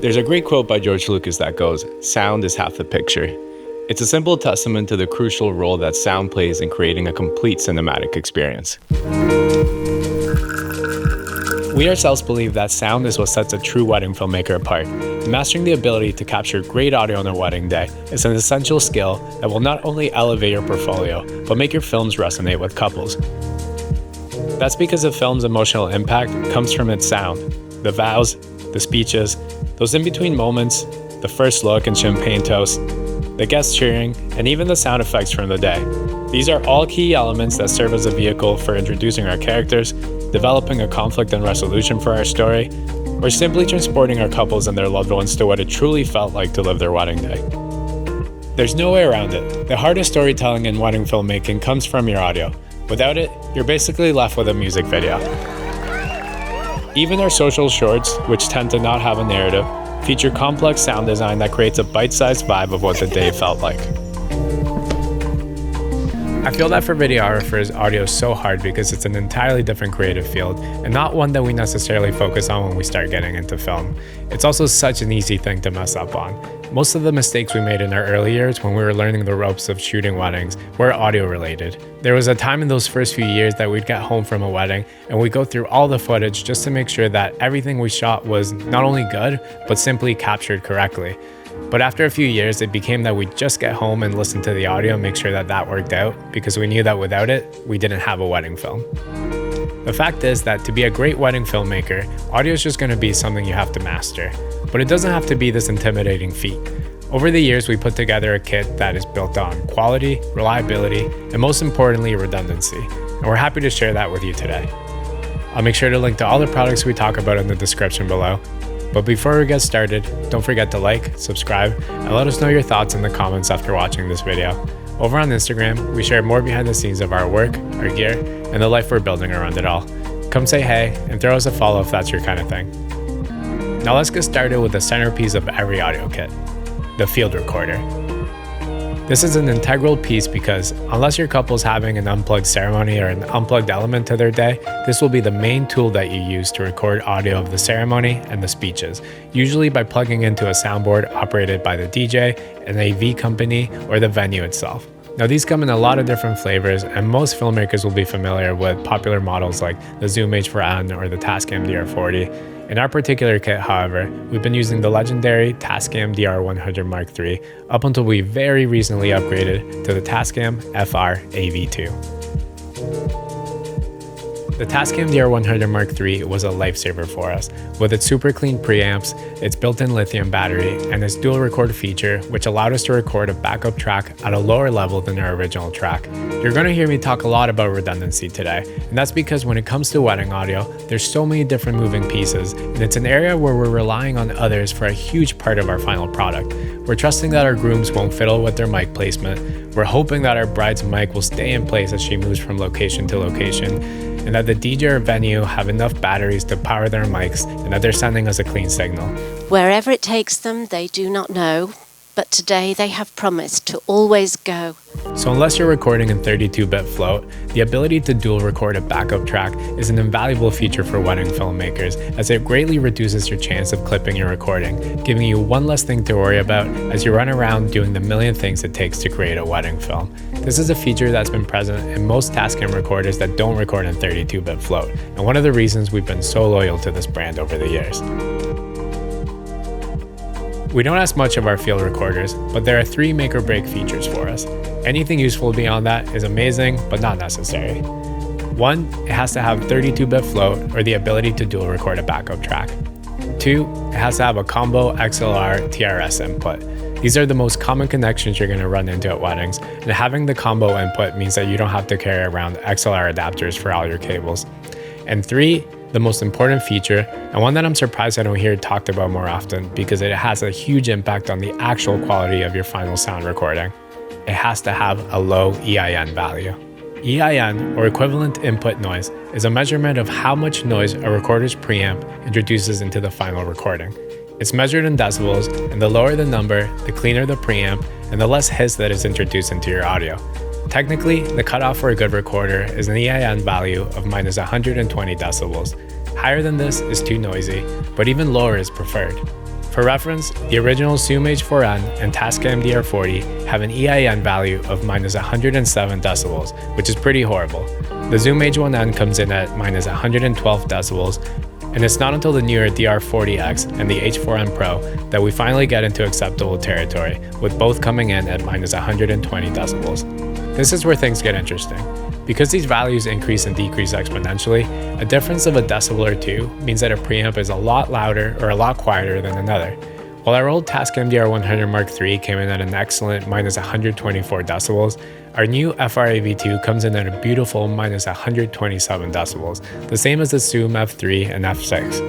There's a great quote by George Lucas that goes, "Sound is half the picture." It's a simple testament to the crucial role that sound plays in creating a complete cinematic experience. We ourselves believe that sound is what sets a true wedding filmmaker apart. Mastering the ability to capture great audio on a wedding day is an essential skill that will not only elevate your portfolio, but make your films resonate with couples. That's because a film's emotional impact comes from its sound. The vows, the speeches, those in-between moments, the first look and champagne toast, the guests cheering, and even the sound effects from the day. These are all key elements that serve as a vehicle for introducing our characters, developing a conflict and resolution for our story, or simply transporting our couples and their loved ones to what it truly felt like to live their wedding day. There's no way around it. The hardest storytelling in wedding filmmaking comes from your audio. Without it, you're basically left with a music video. Even our social shorts, which tend to not have a narrative, feature complex sound design that creates a bite-sized vibe of what the day felt like. I feel that for videographers, audio is so hard because it's an entirely different creative field and not one that we necessarily focus on when we start getting into film. It's also such an easy thing to mess up on. Most of the mistakes we made in our early years when we were learning the ropes of shooting weddings were audio related. There was a time in those first few years that we'd get home from a wedding and we'd go through all the footage just to make sure that everything we shot was not only good, but simply captured correctly. But after a few years, it became that we'd just get home and listen to the audio and make sure that that worked out, because we knew that without it, we didn't have a wedding film. The fact is that to be a great wedding filmmaker, audio is just going to be something you have to master. But it doesn't have to be this intimidating feat. Over the years, we put together a kit that is built on quality, reliability, and most importantly, redundancy. And we're happy to share that with you today. I'll make sure to link to all the products we talk about in the description below. But before we get started, don't forget to like, subscribe, and let us know your thoughts in the comments after watching this video. Over on Instagram, we share more behind the scenes of our work, our gear, and the life we're building around it all. Come say hey, and throw us a follow if that's your kind of thing. Now let's get started with the centerpiece of every audio kit, the field recorder. This is an integral piece because unless your couple's having an unplugged ceremony or an unplugged element to their day, this will be the main tool that you use to record audio of the ceremony and the speeches, usually by plugging into a soundboard operated by the DJ, an AV company, or the venue itself. Now these come in a lot of different flavors, and most filmmakers will be familiar with popular models like the Zoom H4n or the Tascam DR40. In our particular kit, however, we've been using the legendary Tascam DR100 Mark III up until we very recently upgraded to the Tascam FR-AV2. The Tascam DR100 Mark III was a lifesaver for us, with its super clean preamps, its built-in lithium battery, and its dual record feature, which allowed us to record a backup track at a lower level than our original track. You're going to hear me talk a lot about redundancy today, and that's because when it comes to wedding audio, there's so many different moving pieces, and it's an area where we're relying on others for a huge part of our final product. We're trusting that our grooms won't fiddle with their mic placement, we're hoping that our bride's mic will stay in place as she moves from location to location, and that the DJ or venue have enough batteries to power their mics and that they're sending us a clean signal. Wherever it takes them, they do not know, but today they have promised to always go. So unless you're recording in 32-bit float, the ability to dual record a backup track is an invaluable feature for wedding filmmakers, as it greatly reduces your chance of clipping your recording, giving you one less thing to worry about as you run around doing the million things it takes to create a wedding film. This is a feature that's been present in most Tascam recorders that don't record in 32-bit float, and one of the reasons we've been so loyal to this brand over the years. We don't ask much of our field recorders, but there are 3 make or break features for us. Anything useful beyond that is amazing, but not necessary. 1, it has to have 32-bit float or the ability to dual record a backup track. 2, it has to have a combo XLR TRS input. These are the most common connections you're going to run into at weddings, and having the combo input means that you don't have to carry around XLR adapters for all your cables. And 3, the most important feature, and one that I'm surprised I don't hear talked about more often because it has a huge impact on the actual quality of your final sound recording. It has to have a low EIN value. EIN, or equivalent input noise, is a measurement of how much noise a recorder's preamp introduces into the final recording. It's measured in decibels, and the lower the number, the cleaner the preamp, and the less hiss that is introduced into your audio. Technically, the cutoff for a good recorder is an EIN value of minus 120 decibels. Higher than this is too noisy, but even lower is preferred. For reference, the original Zoom H4n and Tascam DR40 have an EIN value of -107 decibels, which is pretty horrible. The Zoom H1n comes in at -112 decibels, and it's not until the newer DR40X and the H4n Pro that we finally get into acceptable territory, with both coming in at -120 decibels. This is where things get interesting. Because these values increase and decrease exponentially, a difference of a decibel or two means that a preamp is a lot louder or a lot quieter than another. While our old Tascam DR100 Mark III came in at an excellent -124 decibels, our new FR-AV2 comes in at a beautiful -127 decibels, the same as the Zoom F3 and F6.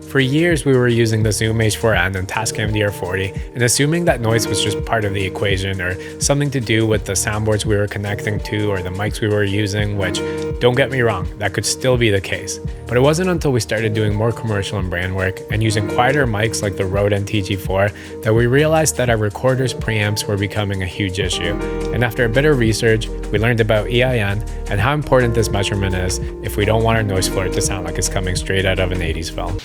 For years, we were using the Zoom H4n and Tascam DR40 and assuming that noise was just part of the equation or something to do with the soundboards we were connecting to or the mics we were using, which, don't get me wrong, that could still be the case. But it wasn't until we started doing more commercial and brand work and using quieter mics like the Rode NTG4 that we realized that our recorders' preamps were becoming a huge issue. And after a bit of research, we learned about EIN and how important this measurement is if we don't want our noise floor to sound like it's coming straight out of an 80s film.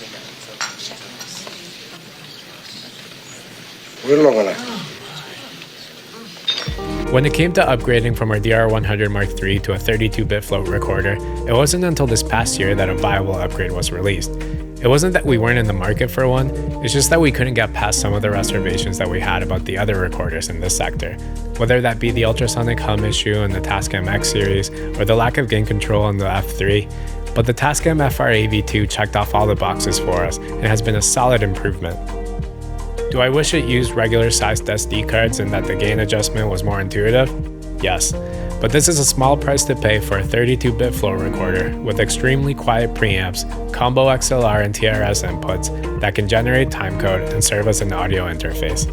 When it came to upgrading from our DR100 Mark III to a 32-bit float recorder, it wasn't until this past year that a viable upgrade was released. It wasn't that we weren't in the market for one, it's just that we couldn't get past some of the reservations that we had about the other recorders in this sector. Whether that be the ultrasonic hum issue in the Tascam X series or the lack of gain control on the F3, but the Tascam FR-AV2 checked off all the boxes for us and has been a solid improvement. Do I wish it used regular sized SD cards and that the gain adjustment was more intuitive? Yes, but this is a small price to pay for a 32-bit float recorder with extremely quiet preamps, combo XLR and TRS inputs that can generate timecode and serve as an audio interface.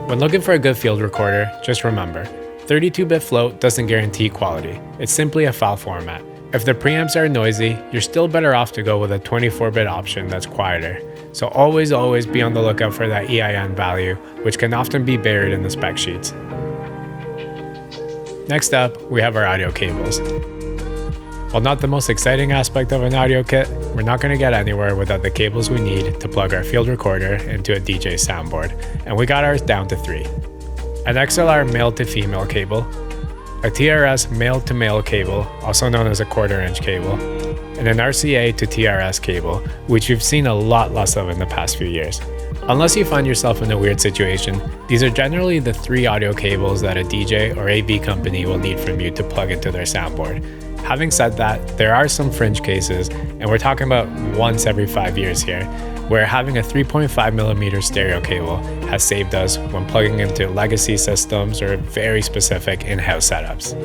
When looking for a good field recorder, just remember, 32-bit float doesn't guarantee quality, it's simply a file format. If the preamps are noisy, you're still better off to go with a 24-bit option that's quieter. So always be on the lookout for that EIN value, which can often be buried in the spec sheets. Next up, we have our audio cables. While not the most exciting aspect of an audio kit, we're not going to get anywhere without the cables we need to plug our field recorder into a DJ soundboard, and we got ours down to 3. An XLR male-to-female cable, a TRS male-to-male cable, also known as a 1/4-inch cable, and an RCA to TRS cable, which you've seen a lot less of in the past few years. Unless you find yourself in a weird situation, these are generally the 3 audio cables that a DJ or AV company will need from you to plug into their soundboard. Having said that, there are some fringe cases, and we're talking about once every 5 years here, where having a 3.5mm stereo cable has saved us when plugging into legacy systems or very specific in-house setups.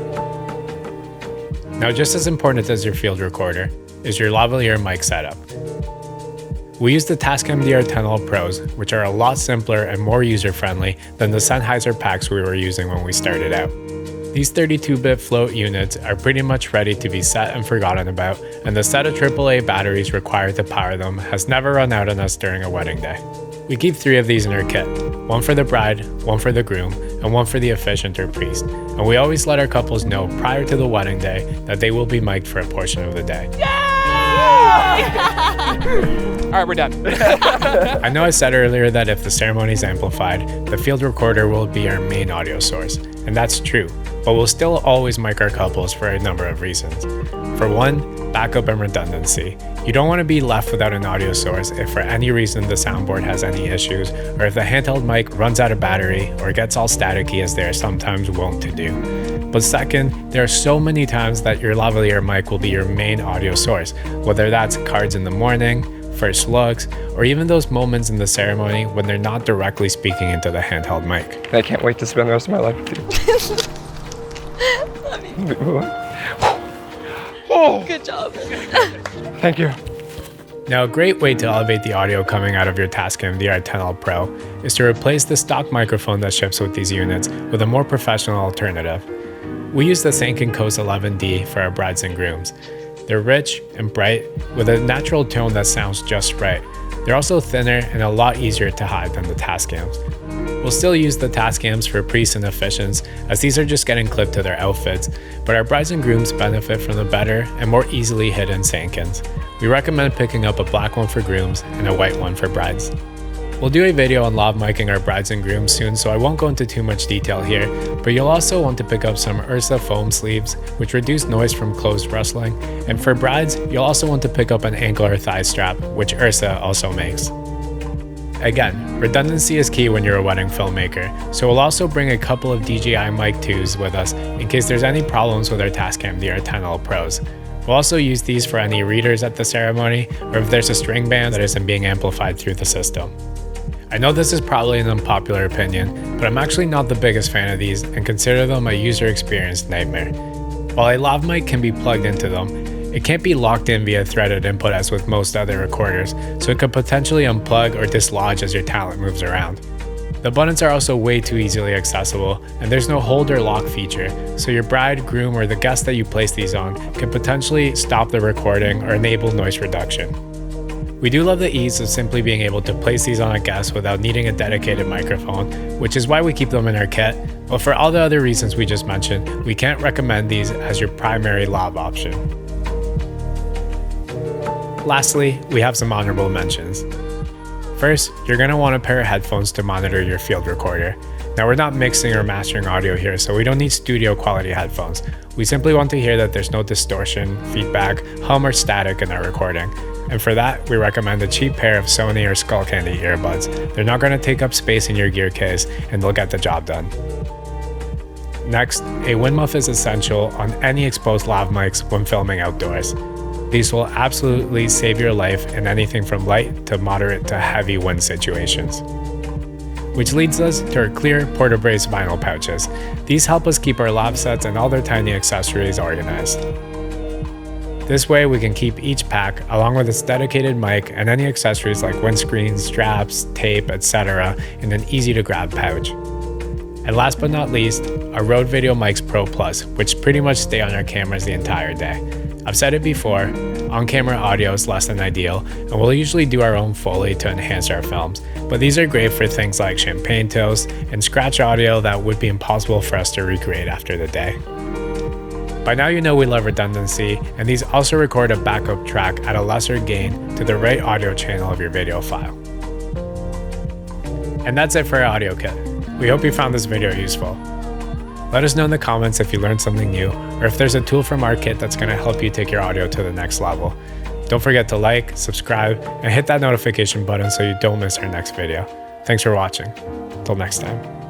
Now, just as important as your field recorder is your lavalier mic setup. We use the Tascam DR10L Pros, which are a lot simpler and more user-friendly than the Sennheiser packs we were using when we started out. These 32-bit float units are pretty much ready to be set and forgotten about, and the set of AAA batteries required to power them has never run out on us during a wedding day. We keep 3 of these in our kit, one for the bride, one for the groom, and one for the officiant or priest, and we always let our couples know prior to the wedding day that they will be mic'd for a portion of the day. Alright, we're done. I know I said earlier that if the ceremony is amplified, the field recorder will be our main audio source, and that's true, but we'll still always mic our couples for a number of reasons. For one, backup and redundancy. You don't want to be left without an audio source if for any reason the soundboard has any issues, or if the handheld mic runs out of battery or gets all staticky as they are sometimes wont to do. But second, there are so many times that your lavalier mic will be your main audio source, whether that's cards in the morning, first looks, or even those moments in the ceremony when they're not directly speaking into the handheld mic. I can't wait to spend the rest of my life with you. Oh, Good job. thank you. Now, a great way to elevate the audio coming out of your Tascam DR10L Pro is to replace the stock microphone that ships with these units with a more professional alternative. We use the Sank & Co's 11D for our brides and grooms. They're rich and bright with a natural tone that sounds just right. They're also thinner and a lot easier to hide than the Tascams. We'll still use the Tascams for priests and officiants, as these are just getting clipped to their outfits, but our brides and grooms benefit from the better and more easily hidden Sankins. We recommend picking up a black one for grooms and a white one for brides. We'll do a video on lav micing our brides and grooms soon, so I won't go into too much detail here, but you'll also want to pick up some Ursa foam sleeves, which reduce noise from clothes rustling, and for brides, you'll also want to pick up an ankle or thigh strap, which Ursa also makes. Again, redundancy is key when you're a wedding filmmaker, so we'll also bring a couple of DJI Mic 2s with us in case there's any problems with our Tascam DR10L Pros. We'll also use these for any readers at the ceremony, or if there's a string band that isn't being amplified through the system. I know this is probably an unpopular opinion, but I'm actually not the biggest fan of these and consider them a user experience nightmare. While a lav mic can be plugged into them, it can't be locked in via threaded input as with most other recorders, so it could potentially unplug or dislodge as your talent moves around. The buttons are also way too easily accessible, and there's no hold or lock feature, so your bride, groom, or the guest that you place these on can potentially stop the recording or enable noise reduction. We do love the ease of simply being able to place these on a guest without needing a dedicated microphone, which is why we keep them in our kit, but for all the other reasons we just mentioned, we can't recommend these as your primary lav option. Lastly, we have some honorable mentions. First, you're going to want a pair of headphones to monitor your field recorder. Now, we're not mixing or mastering audio here, so we don't need studio quality headphones. We simply want to hear that there's no distortion, feedback, hum, or static in our recording. And for that, we recommend a cheap pair of Sony or Skullcandy earbuds. They're not going to take up space in your gear case, and they'll get the job done. Next, a wind muff is essential on any exposed lav mics when filming outdoors. These will absolutely save your life in anything from light to moderate to heavy wind situations. Which leads us to our clear porta-brace vinyl pouches. These help us keep our lav sets and all their tiny accessories organized. This way we can keep each pack along with its dedicated mic and any accessories like windscreens, straps, tape, etc. in an easy to grab pouch. And last but not least, our Rode Video Mics Pro Plus, which pretty much stay on our cameras the entire day. I've said it before, on-camera audio is less than ideal, and we'll usually do our own Foley to enhance our films, but these are great for things like champagne toast and scratch audio that would be impossible for us to recreate after the day. By now you know we love redundancy, and these also record a backup track at a lesser gain to the right audio channel of your video file. And that's it for our audio kit. We hope you found this video useful. Let us know in the comments if you learned something new, or if there's a tool from our kit that's going to help you take your audio to the next level. Don't forget to like, subscribe, and hit that notification button so you don't miss our next video. Thanks for watching. Till next time.